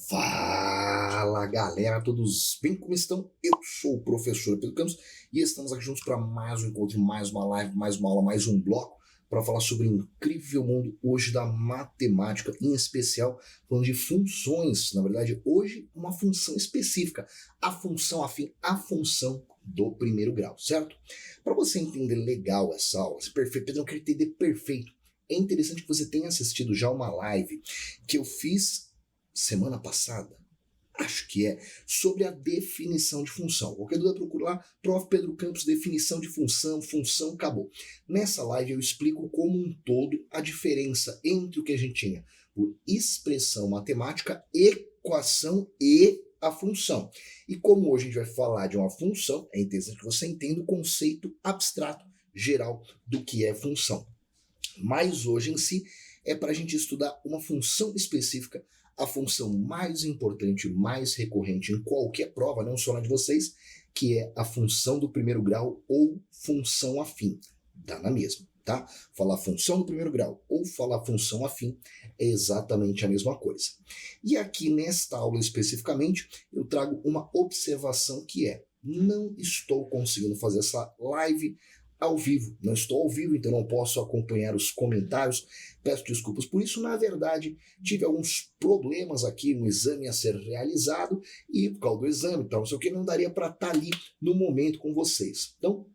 Fala galera, todos bem? Como estão? Eu sou o professor Pedro Campos e estamos aqui juntos para mais um encontro, mais uma live, mais uma aula, mais um bloco para falar sobre o incrível mundo hoje da matemática, em especial falando de funções. Na verdade, hoje uma função específica, a função afim, a função do primeiro grau, certo? Para você entender legal essa aula, se perfeito, Pedro, eu quero entender perfeito. É interessante que você tenha assistido já uma live que eu fiz semana passada, acho que é, sobre a definição de função. Qualquer dúvida, procura lá, Prof. Pedro Campos, definição de função, função, acabou. Nessa live eu explico como um todo a diferença entre o que a gente tinha por expressão matemática, equação e a função. E como hoje a gente vai falar de uma função, é interessante que você entenda o conceito abstrato geral do que é função. Mas hoje em si é para a gente estudar uma função específica, a função mais importante, mais recorrente em qualquer prova, não só na de vocês, que é a função do primeiro grau ou função afim. Dá na mesma, tá? Falar função do primeiro grau ou falar função afim é exatamente a mesma coisa. E aqui nesta aula especificamente, eu trago uma observação que é: não estou conseguindo fazer essa live ao vivo, não estou ao vivo, então não posso acompanhar os comentários, peço desculpas por isso. Na verdade, tive alguns problemas aqui no exame a ser realizado e por causa do exame, então, não sei o que, não daria para estar ali no momento com vocês. Então,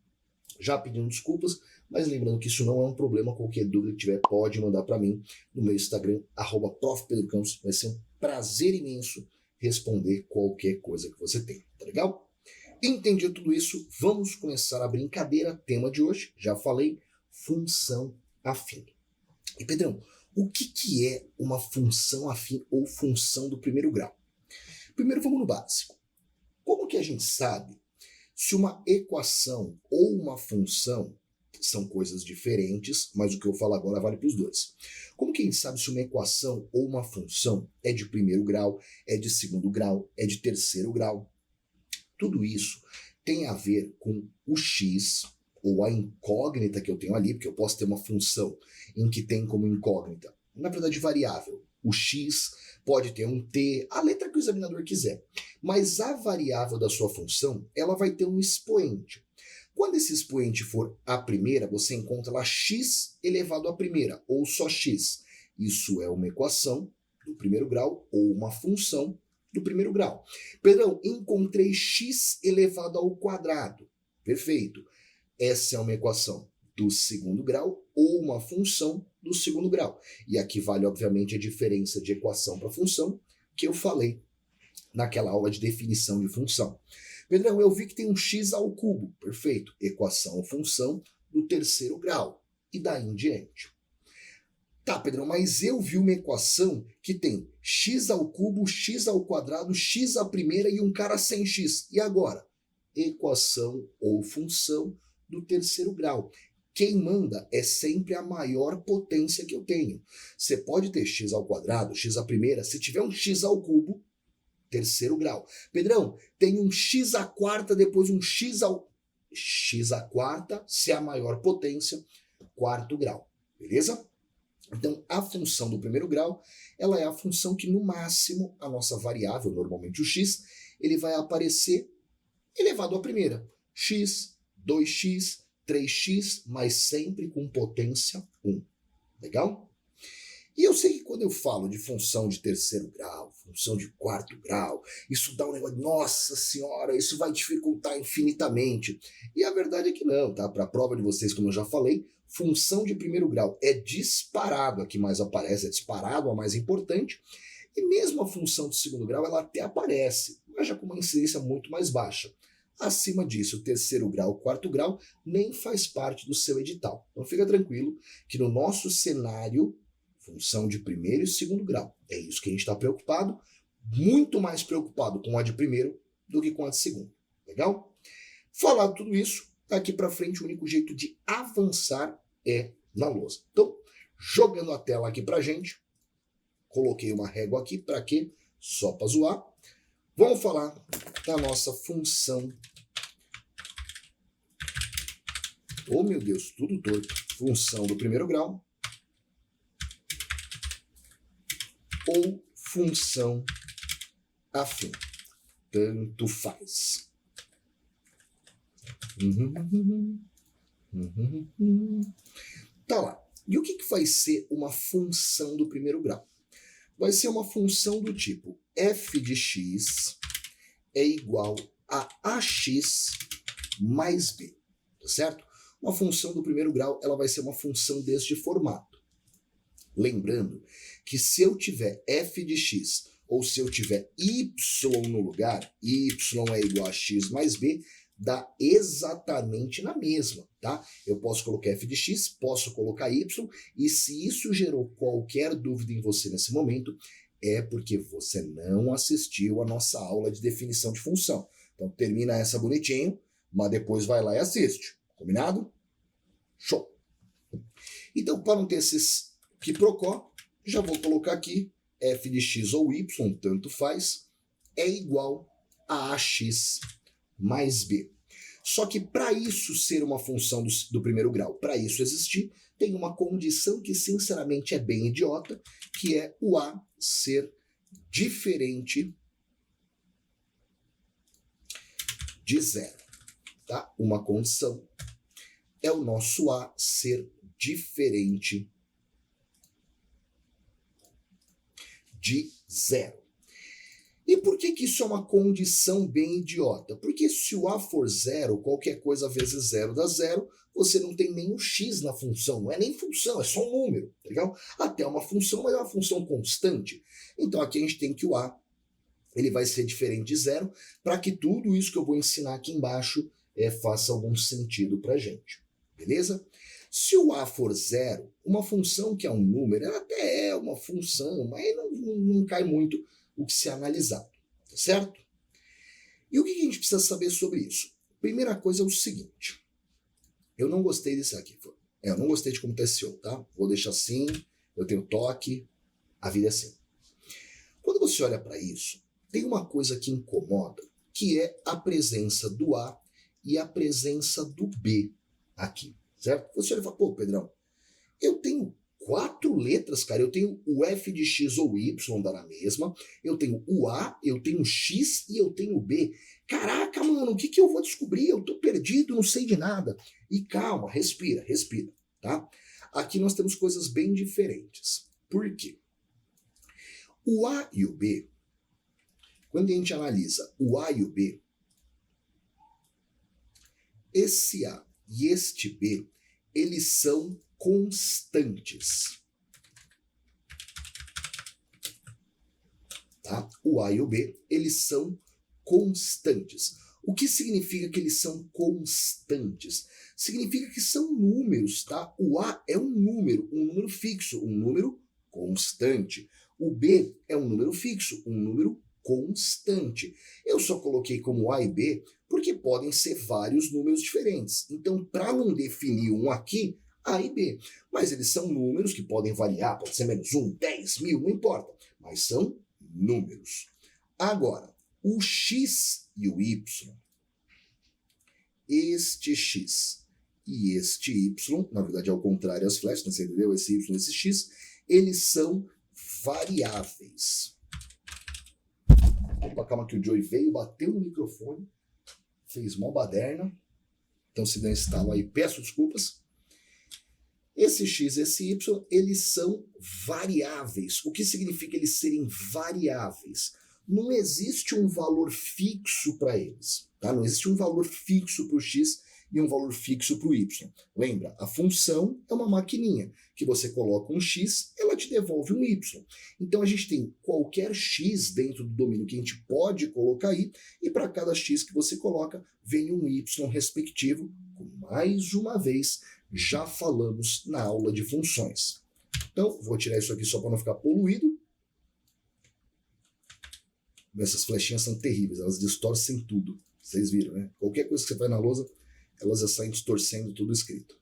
já pedindo desculpas, mas lembrando que isso não é um problema. Qualquer dúvida que tiver, pode mandar para mim no meu Instagram, @profpedrocampos. Vai ser um prazer imenso responder qualquer coisa que você tenha, tá legal? Entendido tudo isso, vamos começar a brincadeira. Tema de hoje, já falei, função afim. E Pedrão, o que é uma função afim ou função do primeiro grau? Primeiro vamos no básico. Como que a gente sabe se uma equação ou uma função são coisas diferentes, mas o que eu falo agora vale para os dois? Como que a gente sabe se uma equação ou uma função é de primeiro grau, é de segundo grau, é de terceiro grau? Tudo isso tem a ver com o x, ou a incógnita que eu tenho ali, porque eu posso ter uma função em que tem como incógnita, na verdade, variável. O x pode ter um t, a letra que o examinador quiser. Mas a variável da sua função, ela vai ter um expoente. Quando esse expoente for a primeira, você encontra lá x elevado à primeira, ou só x. Isso é uma equação do primeiro grau, ou uma função do primeiro grau. Pedrão, encontrei x elevado ao quadrado. Perfeito. Essa é uma equação do segundo grau ou uma função do segundo grau. E aqui vale, obviamente, a diferença de equação para função que eu falei naquela aula de definição de função. Pedrão, eu vi que tem um x ao cubo. Perfeito. Equação ou função do terceiro grau. E daí em diante. Tá, Pedrão, mas eu vi uma equação que tem x ao cubo, x ao quadrado, x à primeira e um cara sem x. E agora? Equação ou função do terceiro grau. Quem manda é sempre a maior potência que eu tenho. Você pode ter x ao quadrado, x à primeira, se tiver um x ao cubo, terceiro grau. Pedrão, tem um x à quarta, depois um x à quarta, se é a maior potência, quarto grau. Beleza? Então, a função do primeiro grau, ela é a função que, no máximo, a nossa variável, normalmente o x, ele vai aparecer elevado à primeira. X, 2x, 3x, mas sempre com potência 1. Legal? E eu sei que quando eu falo de função de terceiro grau, função de quarto grau, isso dá um negócio, nossa senhora, isso vai dificultar infinitamente. E a verdade é que não, tá? Para a prova de vocês, como eu já falei, função de primeiro grau é disparado a que mais aparece, é disparado a mais importante, e mesmo a função de segundo grau, ela até aparece, mas já com uma incidência muito mais baixa. Acima disso, o terceiro grau, o quarto grau, nem faz parte do seu edital. Então fica tranquilo que no nosso cenário, função de primeiro e segundo grau, é isso que a gente está preocupado, muito mais preocupado com a de primeiro do que com a de segundo. Legal? Falado tudo isso, daqui para frente o único jeito de avançar é na lousa. Então, jogando a tela aqui pra gente, coloquei uma régua aqui, para quê? Só para zoar. Vamos falar da nossa função. Oh, meu Deus, tudo torto. Função do primeiro grau ou função afim. Tanto faz. Tá lá. E o que vai ser uma função do primeiro grau? Vai ser uma função do tipo f de x é igual a ax mais b, tá certo? Uma função do primeiro grau, ela vai ser uma função deste formato. Lembrando que se eu tiver f de x ou se eu tiver y no lugar, y é igual a x mais b, dá exatamente na mesma, tá? Eu posso colocar f de x, posso colocar y, e se isso gerou qualquer dúvida em você nesse momento, é porque você não assistiu a nossa aula de definição de função. Então termina essa bonitinho, mas depois vai lá e assiste. Combinado? Show! Então, para não ter esses quiprocó, já vou colocar aqui f de x ou y, tanto faz, é igual a ax mais b. Só que para isso ser uma função do primeiro grau, para isso existir, tem uma condição que sinceramente é bem idiota, que é o a ser diferente de zero. Tá? Uma condição é o nosso a ser diferente de zero. E por que isso é uma condição bem idiota? Porque se o a for zero, qualquer coisa vezes zero dá zero, você não tem nem o x na função, não é nem função, é só um número, tá legal? Até uma função, mas é uma função constante. Então aqui a gente tem que o a ele vai ser diferente de zero, para que tudo isso que eu vou ensinar aqui embaixo faça algum sentido para a gente, beleza? Se o a for zero, uma função que é um número, ela até é uma função, mas não cai muito o que se analisado, tá certo? E o que a gente precisa saber sobre isso? Primeira coisa é o seguinte, eu não gostei disso aqui, eu não gostei de como tá esse show, tá? Vou deixar assim, eu tenho toque, a vida é assim. Quando você olha para isso, tem uma coisa que incomoda, que é a presença do A e a presença do B aqui, certo? Você olha e fala, pô, Pedrão, eu tenho 4 letras, cara, eu tenho o f de x ou y, dá na mesma, eu tenho o A, eu tenho o x e eu tenho o B. Caraca, mano, o que eu vou descobrir? Eu tô perdido, não sei de nada. E calma, respira, tá? Aqui nós temos coisas bem diferentes. Por quê? O A e o B, quando a gente analisa o A e o B, esse A e este B, eles são constantes. Tá? O A e o B, eles são constantes. O que significa que eles são constantes? Significa que são números, tá? O A é um número fixo, um número constante. O B é um número fixo, um número constante. Eu só coloquei como A e B porque podem ser vários números diferentes. Então, para não definir um aqui, A e B. Mas eles são números que podem variar, pode ser menos 1, 10, 1000, não importa. Mas são números. Agora, o X e o Y, este X e este Y, na verdade é ao contrário as flechas, você entendeu? Esse Y e esse X, eles são variáveis. Opa, calma que o Joey veio, bateu no microfone, fez mó baderna, então se der estalo aí, peço desculpas. Esse X e esse Y, eles são variáveis. O que significa eles serem variáveis? Não existe um valor fixo para eles, tá? Não existe um valor fixo para o X e um valor fixo para o Y. Lembra, a função é uma maquininha, que você coloca um X, ela te devolve um Y. Então a gente tem qualquer X dentro do domínio que a gente pode colocar aí, e para cada X que você coloca, vem um Y respectivo, como mais uma vez já falamos na aula de funções. Então, vou tirar isso aqui só para não ficar poluído. Essas flechinhas são terríveis, elas distorcem tudo. Vocês viram, né? Qualquer coisa que você faz na lousa, elas já saem distorcendo tudo escrito.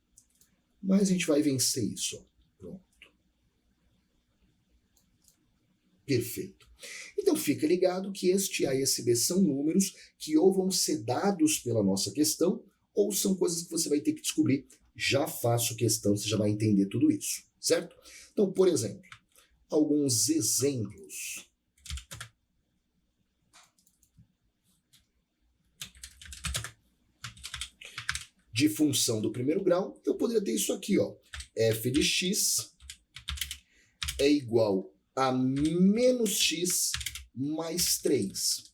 Mas a gente vai vencer isso. Ó. Pronto. Perfeito. Então fica ligado que este A e esse B são números que ou vão ser dados pela nossa questão, ou são coisas que você vai ter que descobrir. Já faço questão, você já vai entender tudo isso, certo? Então, por exemplo, alguns exemplos de função do primeiro grau, eu poderia ter isso aqui, ó. F de x é igual a menos x mais 3.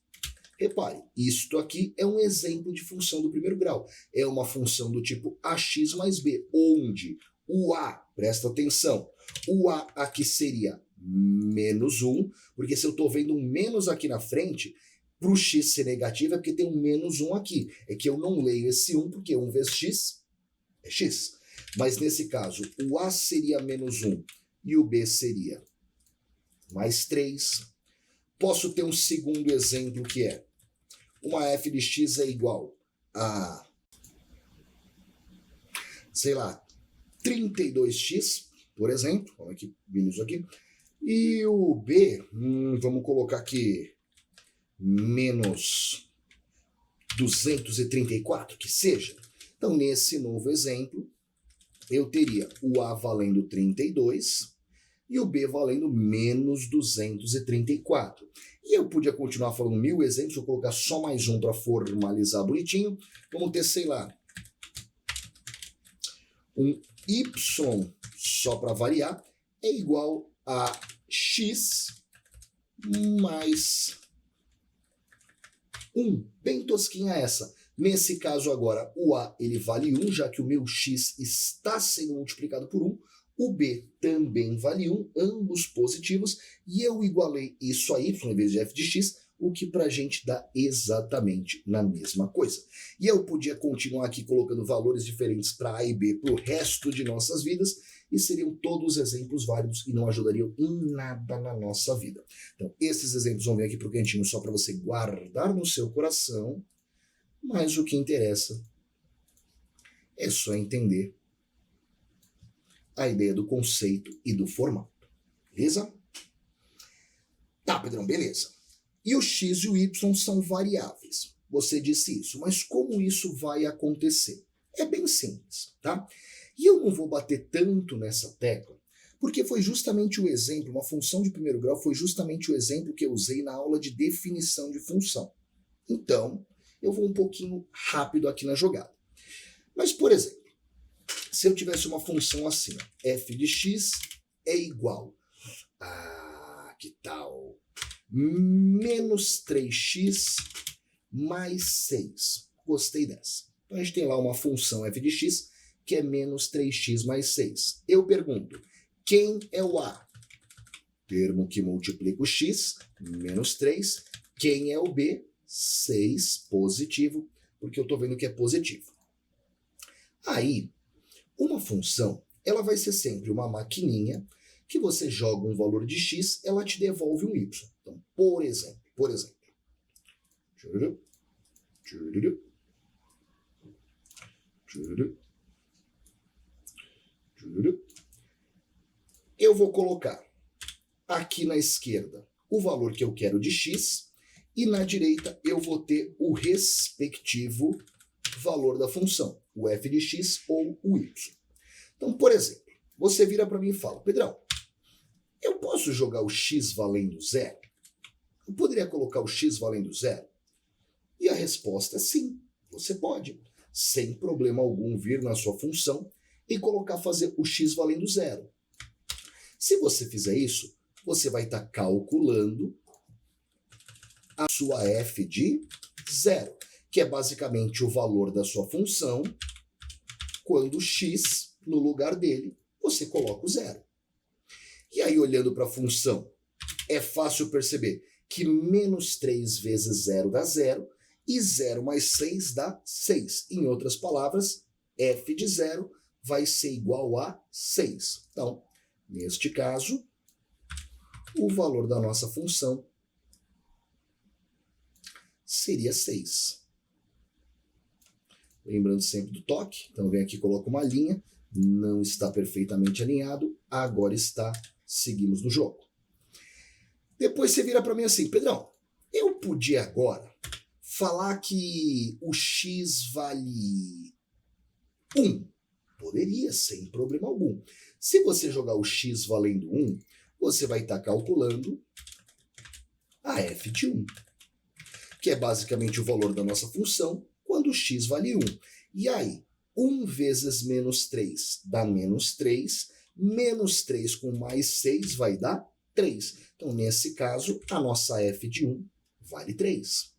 Repare, isto aqui é um exemplo de função do primeiro grau. É uma função do tipo ax mais b, onde o a, presta atenção, o a aqui seria menos 1, porque se eu estou vendo um menos aqui na frente, para o x ser negativo é porque tem um menos 1 aqui. É que eu não leio esse 1 porque 1 vezes x é x. Mas nesse caso, o a seria menos 1 e o b seria mais 3. Posso ter um segundo exemplo que é uma f de x é igual a, sei lá, 32x, por exemplo. Vamos aqui, isso aqui. E o b, vamos colocar aqui, menos 234, que seja. Então, nesse novo exemplo, eu teria o a valendo 32 e o b valendo menos 234. E eu podia continuar falando 1000 exemplos, vou colocar só mais um para formalizar bonitinho. Vamos ter, sei lá, um y, só para variar, é igual a x mais 1. Bem tosquinha essa. Nesse caso agora, o a ele vale 1, já que o meu x está sendo multiplicado por 1. O b também vale 1, ambos positivos, e eu igualei isso a y em vez de f de x, o que para a gente dá exatamente na mesma coisa. E eu podia continuar aqui colocando valores diferentes para a e b para o resto de nossas vidas, e seriam todos exemplos válidos e não ajudariam em nada na nossa vida. Então, esses exemplos vão vir aqui para o cantinho só para você guardar no seu coração, mas o que interessa é só entender a ideia do conceito e do formato. Beleza? Tá, Pedrão, beleza. E o x e o y são variáveis. Você disse isso, mas como isso vai acontecer? É bem simples, tá? E eu não vou bater tanto nessa tecla, porque foi justamente o exemplo, uma função de primeiro grau foi justamente o exemplo que eu usei na aula de definição de função. Então, eu vou um pouquinho rápido aqui na jogada. Mas, por exemplo, se eu tivesse uma função assim, f de x é igual a, que tal, menos 3x mais 6. Gostei dessa. Então a gente tem lá uma função f de x que é menos 3x mais 6. Eu pergunto, quem é o a? Termo que multiplica o x, menos 3. Quem é o b? 6, positivo, porque eu estou vendo que é positivo. Aí, uma função, ela vai ser sempre uma maquininha que você joga um valor de x, ela te devolve um y. Então, por exemplo, eu vou colocar aqui na esquerda o valor que eu quero de x e na direita eu vou ter o respectivo valor da função, o f de x ou o y. Então, por exemplo, você vira para mim e fala, Pedrão, eu posso jogar o x valendo 0? Eu poderia colocar o x valendo 0? E a resposta é sim, você pode, sem problema algum, vir na sua função e fazer o x valendo 0. Se você fizer isso, você vai estar calculando a sua f de 0, que é basicamente o valor da sua função, quando x, no lugar dele, você coloca o 0. E aí, olhando para a função, é fácil perceber que menos 3 vezes 0 dá 0, e 0 mais 6 dá 6. Em outras palavras, f de 0 vai ser igual a 6. Então, neste caso, o valor da nossa função seria 6. Lembrando sempre do toque, então vem aqui e coloco uma linha, não está perfeitamente alinhado, agora está, seguimos no jogo. Depois você vira para mim assim, Pedrão, eu podia agora falar que o x vale 1. Poderia, sem problema algum. Se você jogar o x valendo 1, você vai estar calculando a f de 1, que é basicamente o valor da nossa função quando o x vale 1. E aí, 1 vezes menos 3 dá menos 3, menos 3 com mais 6 vai dar 3. Então, nesse caso, a nossa f de 1 vale 3.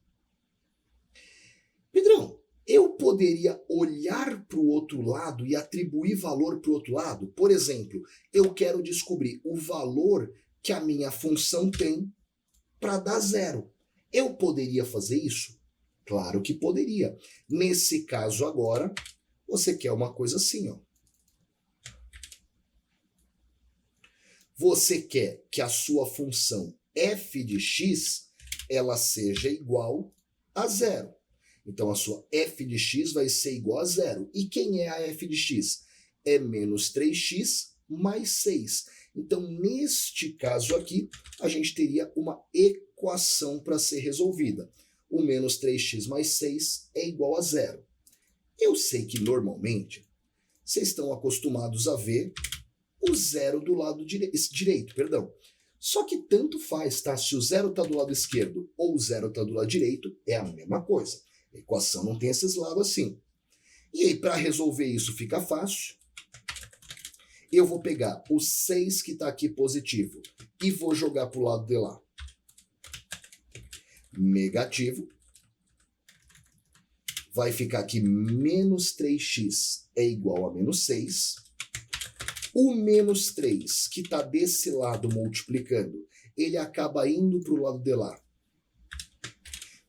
Pedrão, eu poderia olhar para o outro lado e atribuir valor para o outro lado? Por exemplo, eu quero descobrir o valor que a minha função tem para dar 0. Eu poderia fazer isso? Claro que poderia. Nesse caso agora, você quer uma coisa assim, ó. Você quer que a sua função f de x ela seja igual a 0. Então, a sua f de x vai ser igual a 0. E quem é a f de x? É menos 3x mais 6. Então, neste caso aqui, a gente teria uma equação para ser resolvida. O menos 3x mais 6 é igual a 0. Eu sei que, normalmente, vocês estão acostumados a ver o 0 do lado direito. Só que tanto faz, tá? Se o 0 está do lado esquerdo ou o 0 está do lado direito, é a mesma coisa. A equação não tem esses lados assim. E aí, para resolver isso fica fácil. Eu vou pegar o 6 que está aqui positivo e vou jogar para o lado de lá. Negativo. Vai ficar aqui menos 3x é igual a menos 6. O menos 3, que está desse lado multiplicando, ele acaba indo para o lado de lá.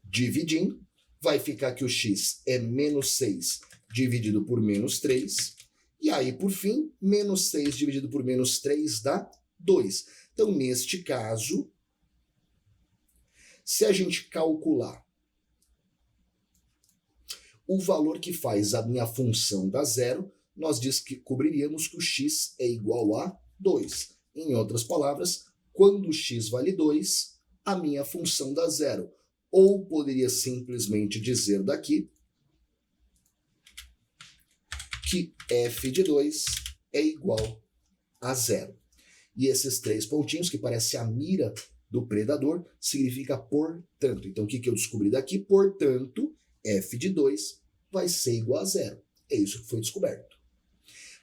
Dividindo, vai ficar que o x é menos 6 dividido por menos 3. E aí, por fim, menos 6 dividido por menos 3 dá 2. Então, neste caso, se a gente calcular o valor que faz a minha função dar 0, nós descobriríamos que o x é igual a 2. Em outras palavras, quando o x vale 2, a minha função dá 0. Ou poderia simplesmente dizer daqui que f de 2 é igual a 0. E esses 3 pontinhos, que parece a mira do predador, significa portanto. Então, o que eu descobri daqui? Portanto, f de 2 vai ser igual a 0. É isso que foi descoberto.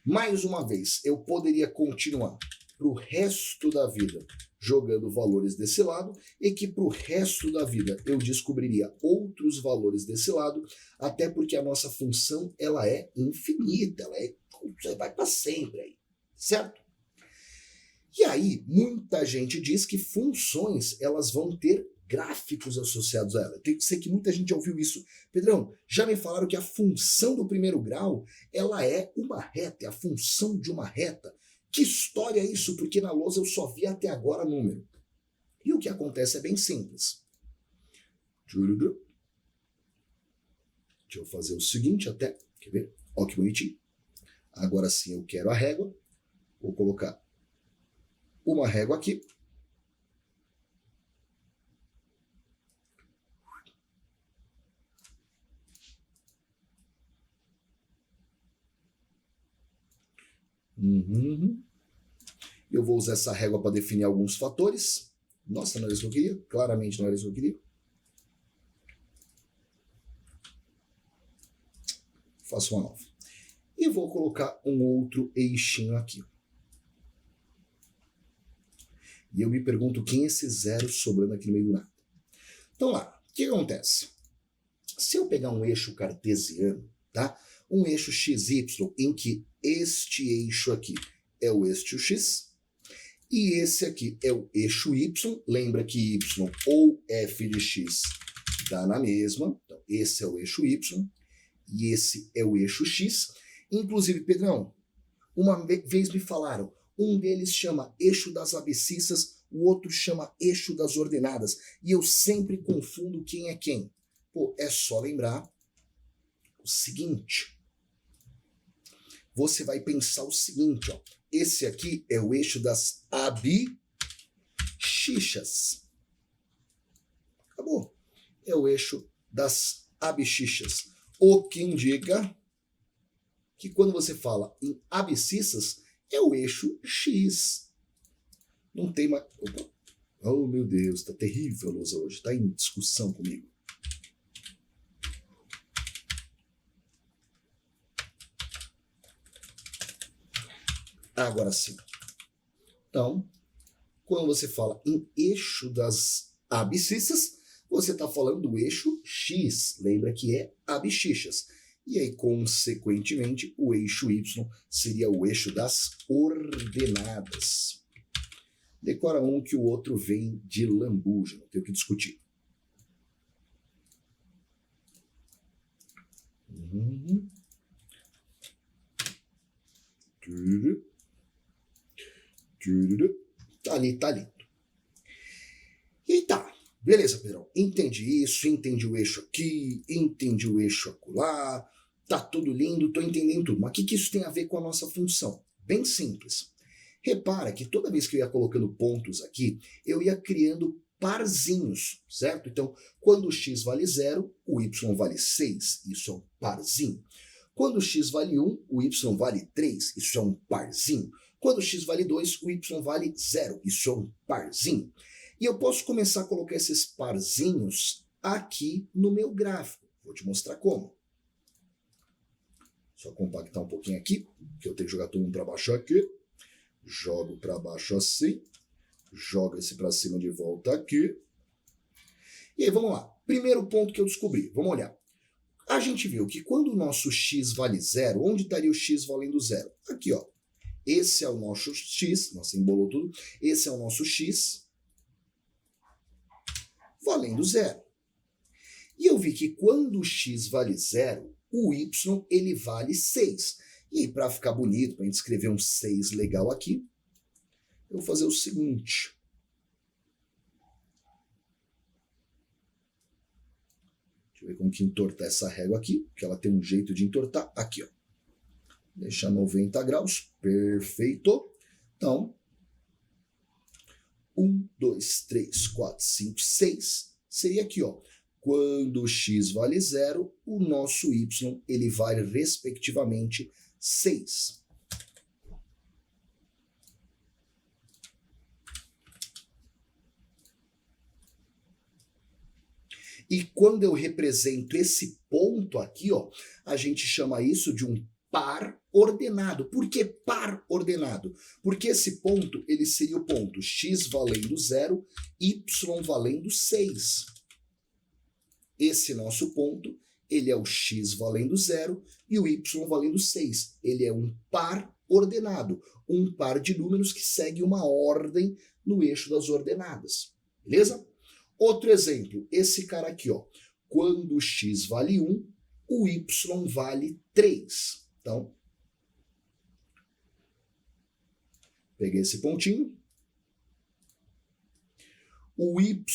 Mais uma vez, eu poderia continuar para o resto da vida jogando valores desse lado e que para o resto da vida eu descobriria outros valores desse lado, até porque a nossa função ela é infinita, ela vai para sempre aí, certo? E aí, muita gente diz que funções elas vão ter gráficos associados a ela. Eu sei que muita gente já ouviu isso. Pedrão, já me falaram que a função do primeiro grau, ela é uma reta, é a função de uma reta. Que história é isso? Porque na lousa eu só vi até agora número. E o que acontece é bem simples. Deixa eu fazer o seguinte até, quer ver? Olha que bonitinho. Agora sim eu quero a régua. Vou colocar uma régua aqui. Eu vou usar essa régua para definir alguns fatores. Nossa, não era isso que eu queria? Claramente não era isso que eu queria. Faço uma nova. E vou colocar um outro eixinho aqui. E eu me pergunto quem é esse zero sobrando aqui no meio do nada. Então lá, o que acontece? Se eu pegar um eixo cartesiano, tá? Um eixo XY em que este eixo aqui é o eixo X e esse aqui é o eixo Y. Lembra que Y ou f de x dá na mesma. Então, esse é o eixo Y e esse é o eixo X. Inclusive, Pedrão, uma vez me falaram, um deles chama eixo das abscissas, o outro chama eixo das ordenadas. E eu sempre confundo quem é quem. Pô, é só lembrar o seguinte. Você vai pensar o seguinte, ó. Esse aqui é o eixo das abscissas. Acabou. É o eixo das abscissas. O que indica que quando você fala em abscissas, é o eixo X. Não tem mais... Opa. Oh, meu Deus, tá terrível a lousa hoje. Tá em discussão comigo. Agora sim. Então, quando você fala em eixo das abscissas, você está falando do eixo X. Lembra que é abscissas. E aí, consequentemente, o eixo Y seria o eixo das ordenadas. Decora um que o outro vem de lambuja, não tem o que discutir. Tá ali, tá lindo. E tá, beleza, Perão. Entendi isso, entendi o eixo aqui, entendi o eixo acolá, tá tudo lindo, tô entendendo tudo. Mas o que isso tem a ver com a nossa função? Bem simples. Repara que toda vez que eu ia colocando pontos aqui, eu ia criando parzinhos, certo? Então, quando o x vale 0, o y vale 6, isso é um parzinho. Quando o x vale 1, o y vale 3, isso é um parzinho. Quando o x vale 2, o y vale 0, isso é um parzinho. E eu posso começar a colocar esses parzinhos aqui no meu gráfico. Vou te mostrar como. Só compactar um pouquinho aqui, que eu tenho que jogar tudo para baixo aqui. Jogo para baixo assim. Joga esse para cima de volta aqui. E aí, vamos lá. Primeiro ponto que eu descobri. Vamos olhar. A gente viu que quando o nosso x vale 0, onde estaria o x valendo 0? Aqui, ó. Esse é o nosso x. Nossa, embolou tudo. Esse é o nosso x valendo 0. E eu vi que quando o x vale 0, o y ele vale 6. E para ficar bonito, para a gente escrever um 6 legal aqui, eu vou fazer o seguinte. Deixa eu ver como que entortar essa régua aqui, que ela tem um jeito de entortar. Aqui, ó. Deixar 90 graus. Perfeito. Então, 1, 2, 3, 4, 5, 6. Seria aqui, ó. Quando o x vale 0, o nosso y ele vale, respectivamente, 6. E quando eu represento esse ponto aqui, ó, a gente chama isso de um par ordenado. Por que par ordenado? Porque esse ponto ele seria o ponto x valendo 0, y valendo 6. Esse nosso ponto, ele é o x valendo 0 e o y valendo 6. Ele é um par ordenado, um par de números que segue uma ordem no eixo das ordenadas. Beleza? Outro exemplo, esse cara aqui, ó. Quando o x vale 1, o y vale 3. Então, peguei esse pontinho. O y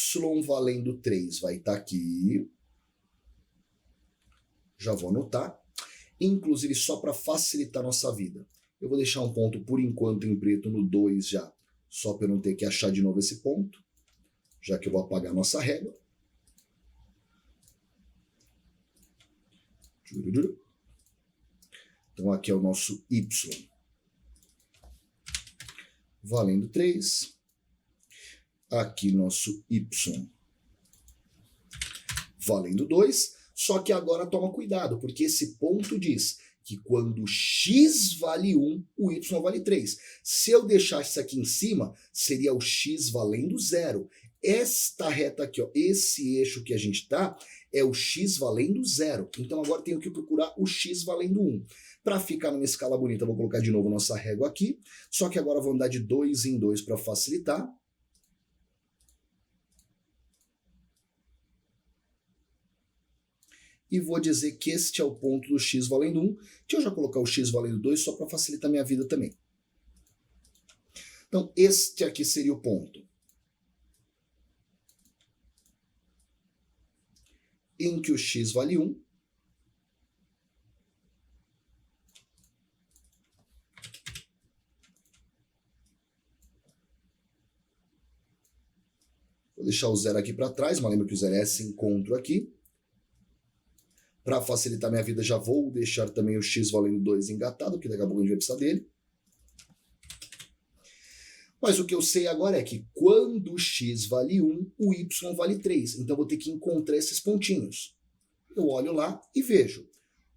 valendo 3 vai estar aqui. Já vou anotar. Inclusive, só para facilitar a nossa vida. Eu vou deixar um ponto, por enquanto, em preto no 2 já. Só para eu não ter que achar de novo esse ponto. Já que eu vou apagar a nossa régua. Então, aqui é o nosso y valendo 3. Aqui nosso y valendo 2. Só que agora toma cuidado, porque esse ponto diz que quando x vale 1, o y vale 3. Se eu deixasse isso aqui em cima, seria o x valendo 0. Esta reta aqui, ó, esse eixo que a gente tá, é o x valendo 0. Então agora tenho que procurar o x valendo 1. Para ficar numa escala bonita, eu vou colocar de novo nossa régua aqui. Só que agora vou andar de 2 em 2 para facilitar. E vou dizer que este é o ponto do x valendo 1. Deixa eu já colocar o x valendo 2 só para facilitar minha vida também. Então, este aqui seria o ponto em que o x vale 1. Vou deixar o 0 aqui para trás, mas lembra que o 0 é esse encontro aqui. Para facilitar minha vida, já vou deixar também o x valendo 2 engatado, que daqui a pouco a gente vai precisar dele. Mas o que eu sei agora é que quando o x vale 1, o y vale 3. Então, eu vou ter que encontrar esses pontinhos. Eu olho lá e vejo.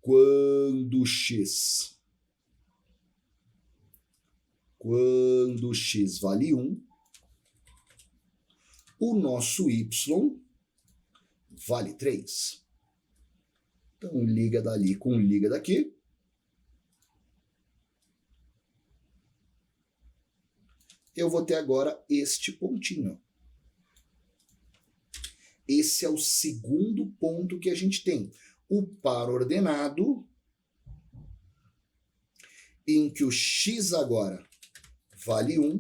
Quando o x quando x vale 1, o nosso y vale 3. Então, liga dali com liga daqui. Eu vou ter agora este pontinho. Esse é o segundo ponto que a gente tem. O par ordenado, em que o x agora vale 1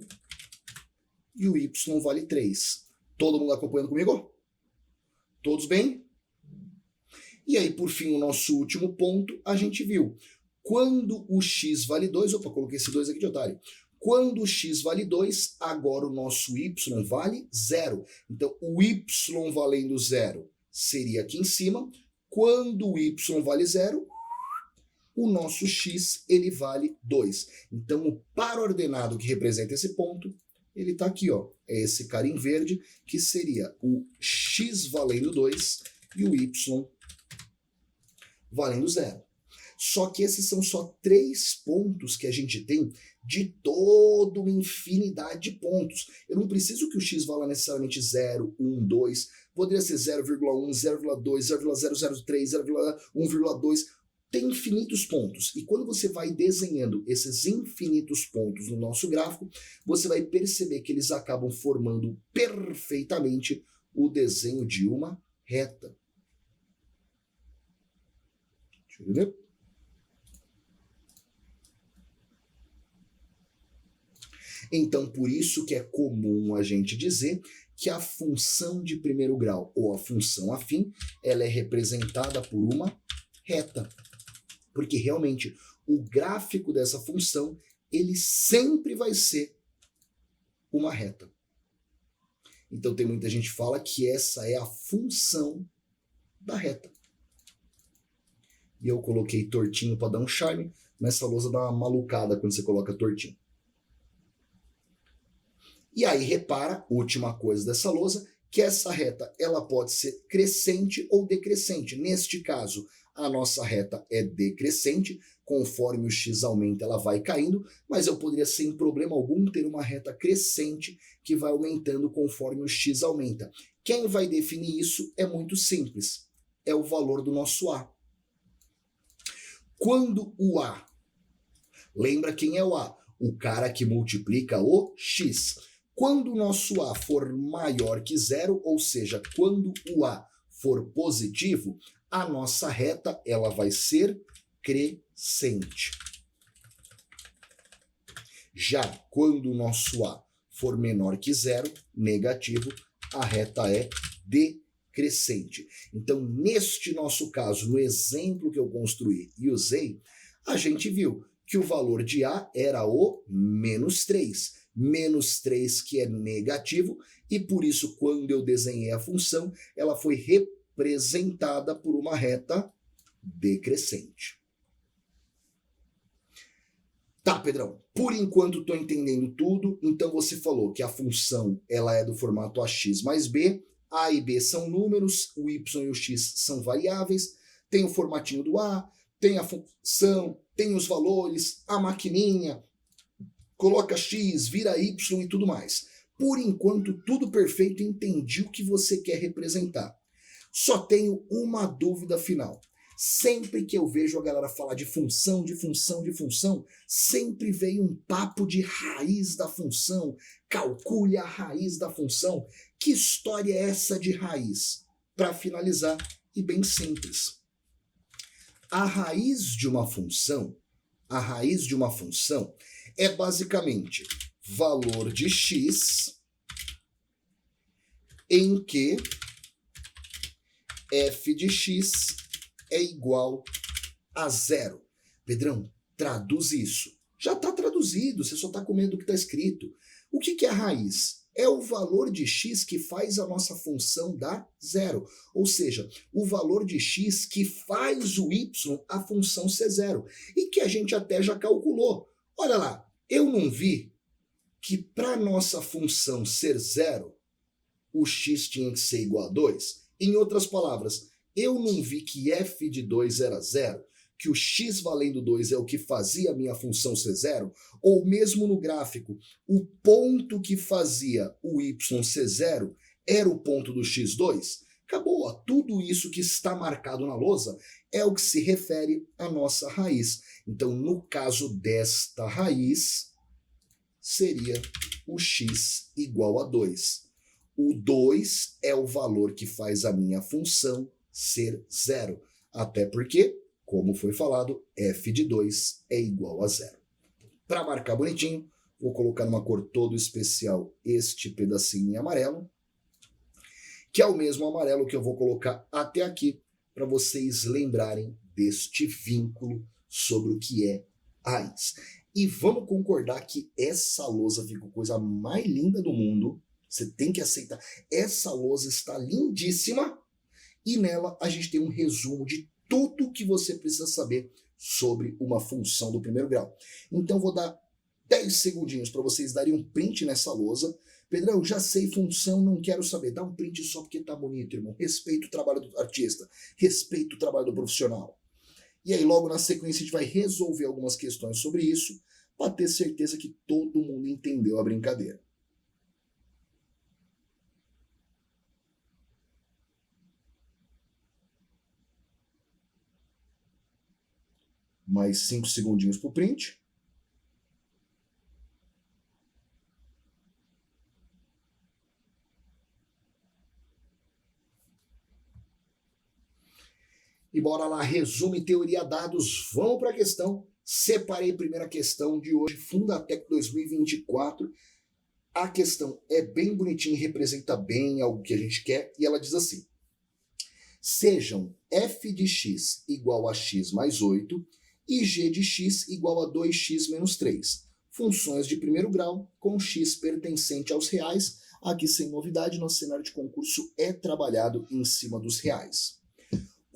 e o y vale 3. Todo mundo acompanhando comigo? Todos bem? E aí, por fim, o nosso último ponto, a gente viu. Quando o x vale 2, opa, coloquei esse 2 aqui de otário. Quando o x vale 2, agora o nosso y vale 0. Então, o y valendo 0 seria aqui em cima. Quando o y vale 0, o nosso x ele vale 2. Então, o par ordenado que representa esse ponto, ele está aqui, ó. É esse cara em verde, que seria o x valendo 2 e o y valendo 0. Só que esses são só 3 pontos que a gente tem de toda uma infinidade de pontos. Eu não preciso que o x valha necessariamente 0, 1, 2. Poderia ser 0,1, 0,2, 0,003, 0,1,2. Tem infinitos pontos. E quando você vai desenhando esses infinitos pontos no nosso gráfico, você vai perceber que eles acabam formando perfeitamente o desenho de uma reta. Deixa eu ver. Então, por isso que é comum a gente dizer que a função de primeiro grau, ou a função afim, ela é representada por uma reta. Porque realmente o gráfico dessa função, ele sempre vai ser uma reta. Então tem muita gente que fala que essa é a função da reta. E eu coloquei tortinho para dar um charme, nessa lousa dá uma malucada quando você coloca tortinho. E aí repara, última coisa dessa lousa, que essa reta ela pode ser crescente ou decrescente. Neste caso, a nossa reta é decrescente, conforme o x aumenta ela vai caindo, mas eu poderia sem problema algum ter uma reta crescente que vai aumentando conforme o x aumenta. Quem vai definir isso é muito simples, é o valor do nosso A. Quando o A, lembra quem é o A? O cara que multiplica o x. Quando o nosso A for maior que 0, ou seja, quando o A for positivo, a nossa reta ela vai ser crescente. Já quando o nosso A for menor que 0, negativo, a reta é decrescente. Então, neste nosso caso, no exemplo que eu construí e usei, a gente viu que o valor de A era o menos 3. Menos 3 que é negativo, e por isso quando eu desenhei a função, ela foi representada por uma reta decrescente. Tá, Pedrão, por enquanto estou entendendo tudo, então você falou que a função ela é do formato ax mais b, a e b são números, o y e o x são variáveis, tem o formatinho do A, tem a função, tem os valores, a maquininha, coloca x, vira y e tudo mais. Por enquanto, tudo perfeito, entendi o que você quer representar. Só tenho uma dúvida final. Sempre que eu vejo a galera falar de função, sempre vem um papo de raiz da função. Calcule a raiz da função. Que história é essa de raiz? Para finalizar, e bem simples. A raiz de uma função é basicamente valor de x em que f de x é igual a 0. Pedrão, traduz isso. Já está traduzido, você só está comendo o que está escrito. O que é a raiz? É o valor de x que faz a nossa função dar 0. Ou seja, o valor de x que faz o y, a função ser 0. E que a gente até já calculou. Olha lá, eu não vi que para nossa função ser 0, o x tinha que ser igual a 2? Em outras palavras, eu não vi que f de 2 era 0. que o x valendo 2 é o que fazia a minha função ser zero? Ou mesmo no gráfico, o ponto que fazia o y ser zero era o ponto do x2? Acabou, ó. Tudo isso que está marcado na lousa é o que se refere à nossa raiz. Então, no caso desta raiz, seria o x igual a 2. O 2 é o valor que faz a minha função ser zero. Até porque, como foi falado, f de 2 é igual a zero. Para marcar bonitinho, vou colocar numa cor todo especial este pedacinho em amarelo, que é o mesmo amarelo que eu vou colocar até aqui, para vocês lembrarem deste vínculo sobre o que é raiz. E vamos concordar que essa lousa ficou a coisa mais linda do mundo. Você tem que aceitar. Essa lousa está lindíssima. E nela a gente tem um resumo de tudo que você precisa saber sobre uma função do primeiro grau. Então vou dar 10 segundinhos para vocês darem um print nessa lousa. Pedrão, já sei função, não quero saber. Dá um print só porque tá bonito, irmão. Respeita o trabalho do artista. Respeita o trabalho do profissional. E aí logo na sequência a gente vai resolver algumas questões sobre isso para ter certeza que todo mundo entendeu a brincadeira. Mais 5 segundinhos para o print. E bora lá, resumo e teoria dados. Vamos para a questão. Separei a primeira questão de hoje, Fundatec 2024. A questão é bem bonitinha e representa bem algo que a gente quer. E ela diz assim: sejam f de x igual a x mais 8 e g de x igual a 2x menos 3. Funções de primeiro grau com x pertencente aos reais. Aqui, sem novidade, nosso cenário de concurso é trabalhado em cima dos reais.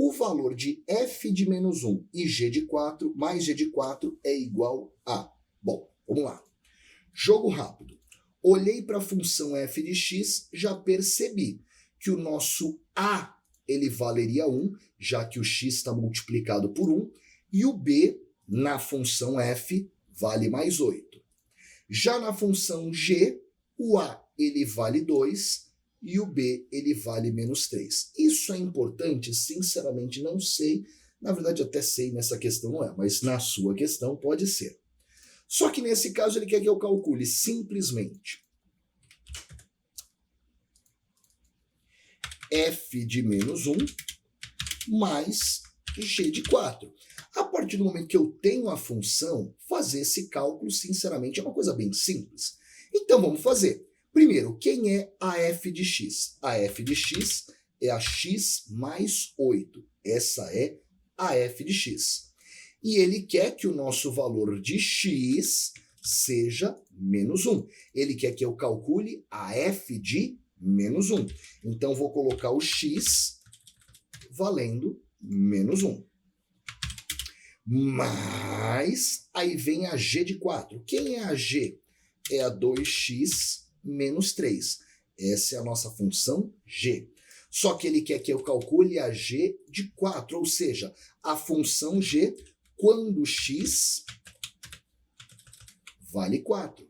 O valor de f de menos 1 e g de 4 mais g de 4 é igual a... Bom, vamos lá. Jogo rápido. Olhei para a função f de x, já percebi que o nosso a ele valeria 1, já que o x está multiplicado por 1, e o b na função f vale mais 8. Já na função g, o a ele vale 2, e o B ele vale menos 3. Isso é importante? Sinceramente não sei. Na verdade até sei, nessa questão não é, mas na sua questão pode ser. Só que nesse caso ele quer que eu calcule simplesmente f de menos 1 mais g de 4. A partir do momento que eu tenho a função, fazer esse cálculo, sinceramente, é uma coisa bem simples. Então vamos fazer. Primeiro, quem é a f de x? A f de x é a x mais 8. Essa é a f de x. E ele quer que o nosso valor de x seja menos 1. Ele quer que eu calcule a f de menos 1. Então, vou colocar o x valendo menos 1. Mas, aí vem a g de 4. Quem é a g? É a 2x menos 3. Essa é a nossa função g. Só que ele quer que eu calcule a g de 4, ou seja, a função g quando x vale 4.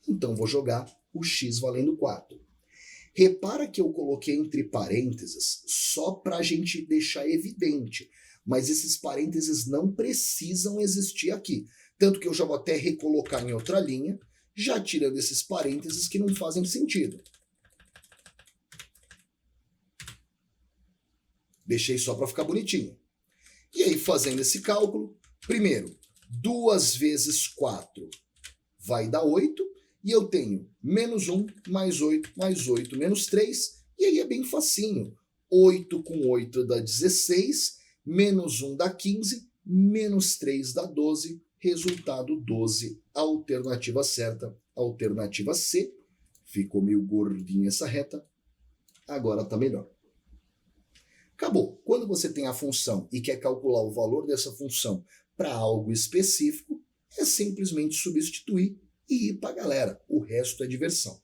Então, vou jogar o x valendo 4. Repara que eu coloquei entre parênteses só para a gente deixar evidente, mas esses parênteses não precisam existir aqui. Tanto que eu já vou até recolocar em outra linha, já tirando esses parênteses que não fazem sentido. Deixei só para ficar bonitinho. E aí, fazendo esse cálculo, primeiro, 2 vezes 4 vai dar 8, e eu tenho menos 1, mais 8, mais 8, menos 3, e aí é bem facinho. 8 com 8 dá 16, menos 1 dá 15, menos 3 dá 12, resultado 12, alternativa certa, alternativa C. Ficou meio gordinha essa reta, agora está melhor. Acabou. Quando você tem a função e quer calcular o valor dessa função para algo específico, é simplesmente substituir e ir para a galera. O resto é diversão.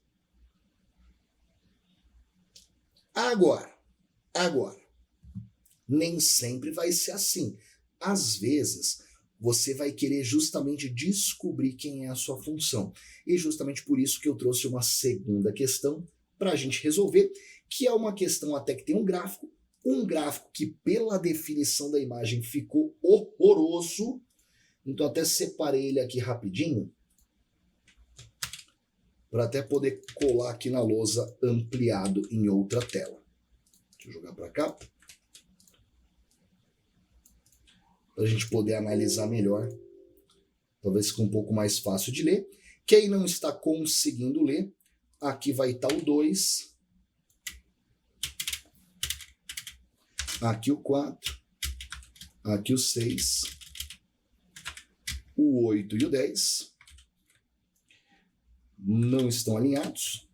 Agora, nem sempre vai ser assim. às vezes, você vai querer justamente descobrir quem é a sua função. E justamente por isso que eu trouxe uma segunda questão para a gente resolver, que é uma questão até que tem um gráfico que pela definição da imagem ficou horroroso. Então até separei ele aqui rapidinho, para até poder colar aqui na lousa ampliado em outra tela. Deixa eu jogar para cá. Para a gente poder analisar melhor. Talvez fique um pouco mais fácil de ler. Quem não está conseguindo ler, aqui vai estar o 2. Aqui o 4. Aqui o 6. O 8 e o 10. Não estão alinhados.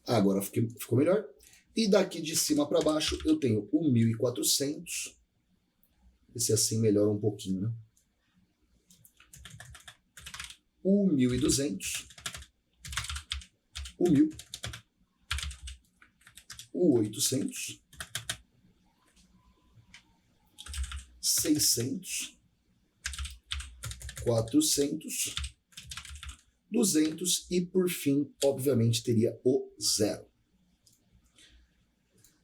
Agora ficou melhor. E daqui de cima para baixo eu tenho o 1400. Esse assim melhora um pouquinho, né? O 1200. O 1000. O 800. 600. 400. 200 e, por fim, obviamente, teria o 0.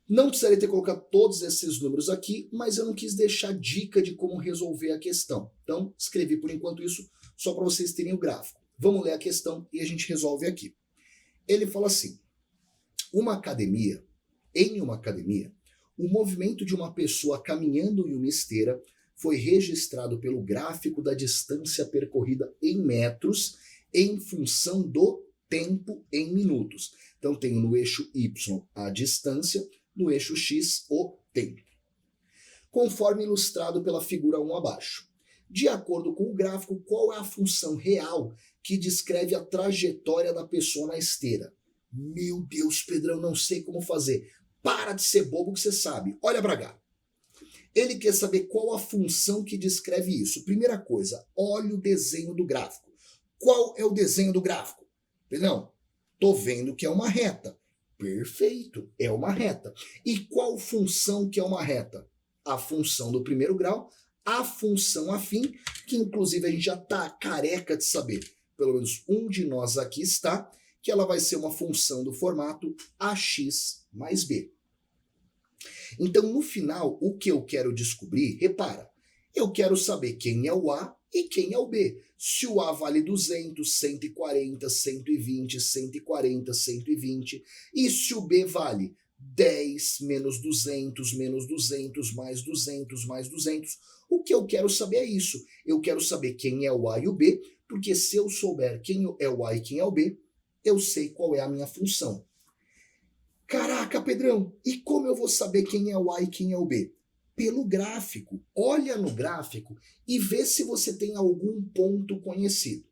Não precisaria ter colocado todos esses números aqui, mas eu não quis deixar dica de como resolver a questão. Então, escrevi por enquanto isso, só para vocês terem o gráfico. Vamos ler a questão e a gente resolve aqui. Ele fala assim, em uma academia, o movimento de uma pessoa caminhando em uma esteira foi registrado pelo gráfico da distância percorrida em metros em função do tempo em minutos. Então, tenho no eixo Y a distância, no eixo X o tempo. Conforme ilustrado pela figura 1 abaixo. De acordo com o gráfico, qual é a função real que descreve a trajetória da pessoa na esteira? Meu Deus, Pedrão, não sei como fazer. Para de ser bobo que você sabe. Olha para cá. Ele quer saber qual a função que descreve isso. Primeira coisa, olha o desenho do gráfico. Qual é o desenho do gráfico? Não, estou vendo que é uma reta. Perfeito, é uma reta. E qual função que é uma reta? A função do primeiro grau, a função afim, que inclusive a gente já está careca de saber. Pelo menos um de nós aqui está, que ela vai ser uma função do formato ax mais b. Então, no final, o que eu quero descobrir, repara, eu quero saber quem é o A e quem é o B. Se o A vale 200, 140, 120, 140, 120, e se o B vale 10 menos 200, menos 200, mais 200, mais 200, o que eu quero saber é isso. Eu quero saber quem é o A e o B, porque se eu souber quem é o A e quem é o B, eu sei qual é a minha função. Caraca, Pedrão, e como eu vou saber quem é o A e quem é o B? Pelo gráfico. Olha no gráfico e vê se você tem algum ponto conhecido.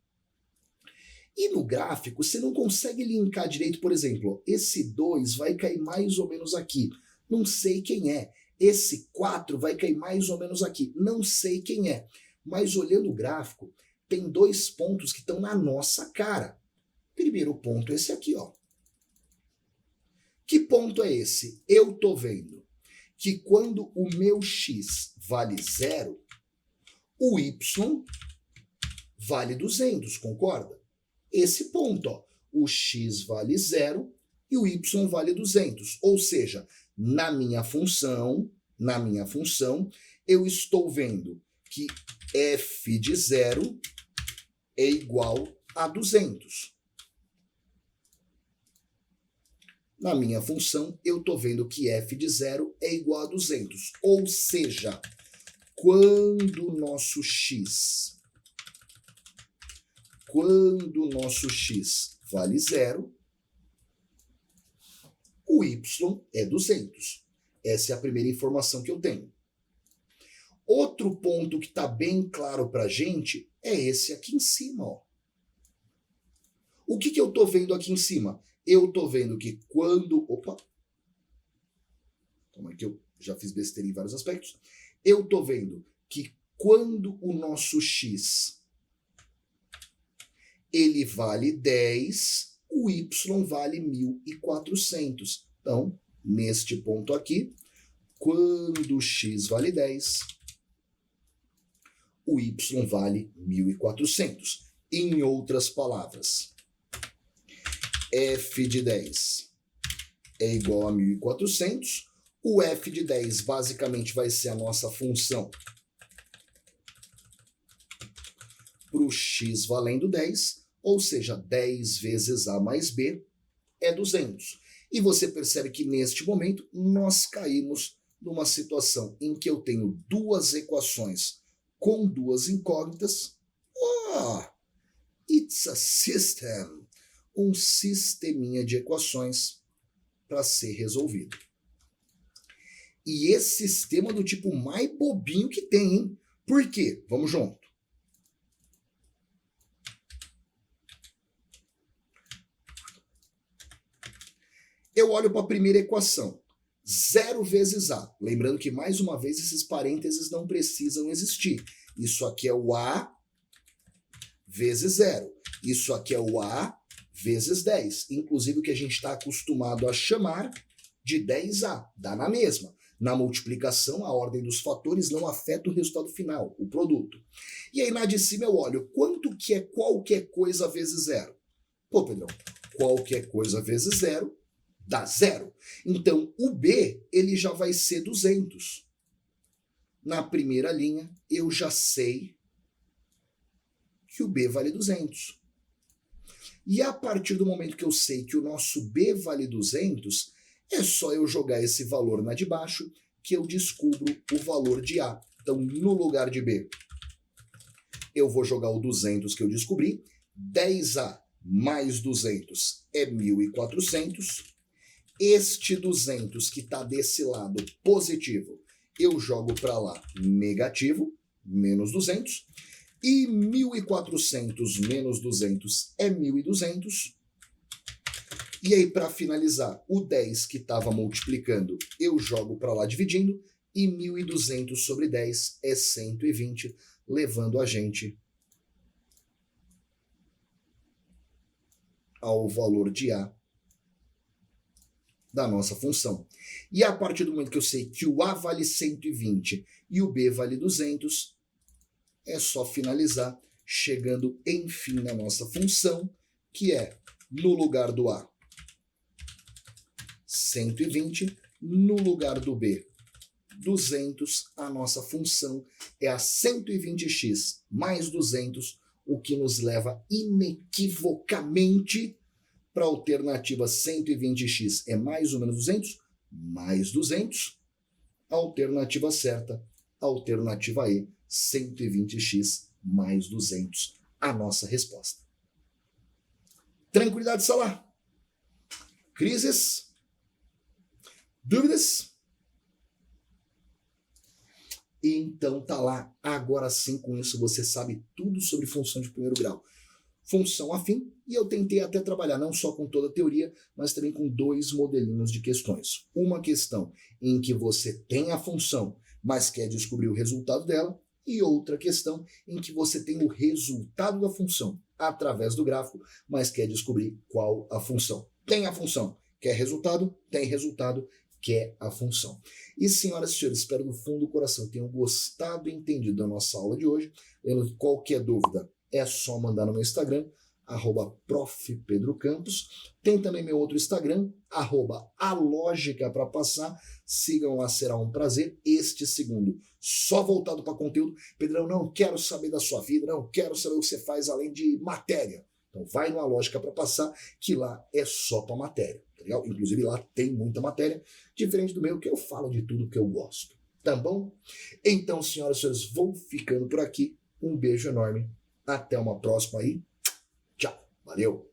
E no gráfico você não consegue linkar direito, por exemplo, esse 2 vai cair mais ou menos aqui, não sei quem é. Esse 4 vai cair mais ou menos aqui, não sei quem é. Mas olhando o gráfico, tem dois pontos que estão na nossa cara. Primeiro ponto é esse aqui, ó. Que ponto é esse? Eu tô vendo que quando o meu x vale 0, o y vale 200, concorda? Esse ponto, ó, o x vale 0 e o y vale 200. Ou seja, na minha função, eu estou vendo que f de 0 é igual a 200. Na minha função, eu estou vendo que f de 0 é igual a 200. Ou seja, quando o nosso x vale 0, o y é 200. Essa é a primeira informação que eu tenho. Outro ponto que está bem claro para a gente é esse aqui em cima. Ó. O que eu estou vendo aqui em cima? Eu estou vendo que quando... Opa! Calma aí que eu já fiz besteira em vários aspectos. Eu estou vendo que quando o nosso x ele vale 10, o y vale 1.400. Então, neste ponto aqui, quando x vale 10, o y vale 1.400. Em outras palavras, f de 10 é igual a 1.400. O f de 10 basicamente vai ser a nossa função para o x valendo 10, ou seja, 10 vezes a mais b é 200. E você percebe que neste momento nós caímos numa situação em que eu tenho duas equações com duas incógnitas. It's a system. Um sisteminha de equações para ser resolvido. E esse sistema do tipo mais bobinho que tem, hein? Por quê? Vamos junto. Eu olho para a primeira equação. 0 vezes A. Lembrando que, mais uma vez, esses parênteses não precisam existir. Isso aqui é o A vezes 0. Isso aqui é o A vezes 10. Inclusive o que a gente está acostumado a chamar de 10A. Dá na mesma. Na multiplicação, a ordem dos fatores não afeta o resultado final, o produto. E aí, na de cima, eu olho quanto que é qualquer coisa vezes 0. Pô, Pedrão, qualquer coisa vezes 0 dá 0. Então, o B, ele já vai ser 200. Na primeira linha, eu já sei que o B vale 200. E a partir do momento que eu sei que o nosso B vale 200, é só eu jogar esse valor na de baixo que eu descubro o valor de A. Então, no lugar de B, eu vou jogar o 200 que eu descobri. 10A mais 200 é 1.400. Este 200 que está desse lado positivo, eu jogo para lá negativo, menos 200. E 1.400 menos 200 é 1.200. E aí, para finalizar, o 10 que estava multiplicando, eu jogo para lá dividindo. E 1.200 sobre 10 é 120, levando a gente ao valor de A da nossa função. E a partir do momento que eu sei que o A vale 120 e o B vale 200, é só finalizar, chegando enfim na nossa função, que é, no lugar do A, 120, no lugar do B, 200, a nossa função é a 120x mais 200, o que nos leva inequivocamente para a alternativa 120x é mais ou menos 200, mais 200. A alternativa certa, alternativa E, 120x mais 200, a nossa resposta. Tranquilidade, Salah? Crises? Dúvidas? Então tá lá, agora sim, com isso você sabe tudo sobre função de primeiro grau. Função afim, e eu tentei até trabalhar não só com toda a teoria, mas também com 2 modelinhos de questões. Uma questão em que você tem a função, mas quer descobrir o resultado dela, e outra questão em que você tem o resultado da função através do gráfico, mas quer descobrir qual a função. Tem a função, quer resultado? Tem resultado, quer a função. E, senhoras e senhores, espero do fundo do coração que tenham gostado e entendido da nossa aula de hoje. Lembrando que qualquer dúvida é só mandar no meu Instagram, @profpedrocampos. Tem também meu outro Instagram, @alógica-para-passar. Sigam lá, será um prazer. Este segundo, só voltado para conteúdo. Pedrão, não quero saber da sua vida, não quero saber o que você faz além de matéria. Então vai no Lógica para Passar, que lá é só para matéria. Tá legal? Inclusive lá tem muita matéria, diferente do meu, que eu falo de tudo que eu gosto. Tá bom? Então, senhoras e senhores, vou ficando por aqui. Um beijo enorme. Até uma próxima aí. Tchau. Valeu.